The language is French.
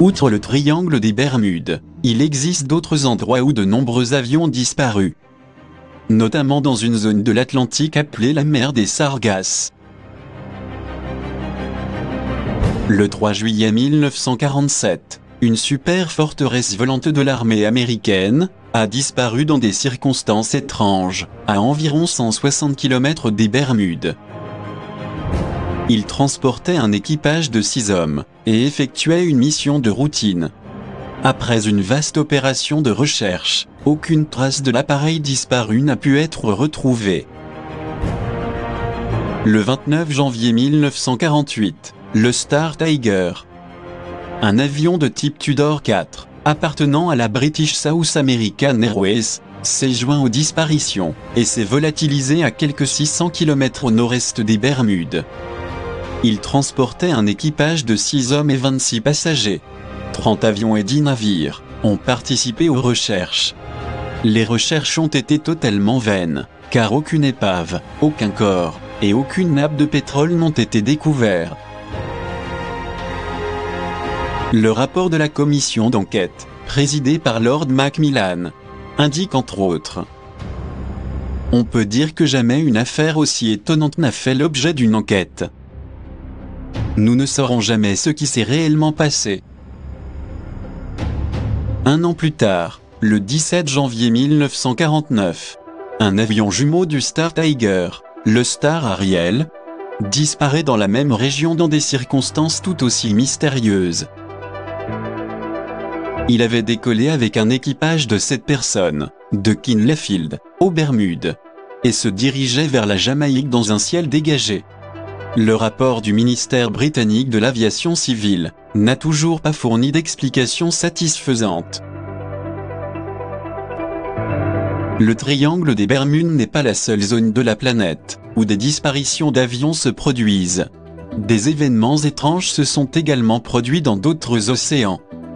Outre le triangle des Bermudes, il existe d'autres endroits où de nombreux avions ont disparu, notamment dans une zone de l'Atlantique appelée la mer des Sargasses. Le 3 juillet 1947, une super forteresse volante de l'armée américaine a disparu dans des circonstances étranges, à environ 160 km des Bermudes. Il transportait un équipage de 6 hommes et effectuait une mission de routine. Après une vaste opération de recherche, aucune trace de l'appareil disparu n'a pu être retrouvée. Le 29 janvier 1948, le Star Tiger, un avion de type Tudor 4, appartenant à la British South American Airways, s'est joint aux disparitions et s'est volatilisé à quelques 600 km au nord-est des Bermudes. Il transportait un équipage de 6 hommes et 26 passagers. 30 avions et 10 navires ont participé aux recherches. Les recherches ont été totalement vaines, car aucune épave, aucun corps et aucune nappe de pétrole n'ont été découverts. Le rapport de la commission d'enquête, présidée par Lord Macmillan, indique entre autres: on peut dire que jamais une affaire aussi étonnante n'a fait l'objet d'une enquête. Nous ne saurons jamais ce qui s'est réellement passé. Un an plus tard, le 17 janvier 1949, un avion jumeau du Star Tiger, le Star Ariel, disparaît dans la même région dans des circonstances tout aussi mystérieuses. Il avait décollé avec un équipage de 7 personnes, de Kinleyfield, aux Bermudes, et se dirigeait vers la Jamaïque dans un ciel dégagé. Le rapport du ministère britannique de l'aviation civile n'a toujours pas fourni d'explication satisfaisante. Le triangle des Bermudes n'est pas la seule zone de la planète où des disparitions d'avions se produisent. Des événements étranges se sont également produits dans d'autres océans.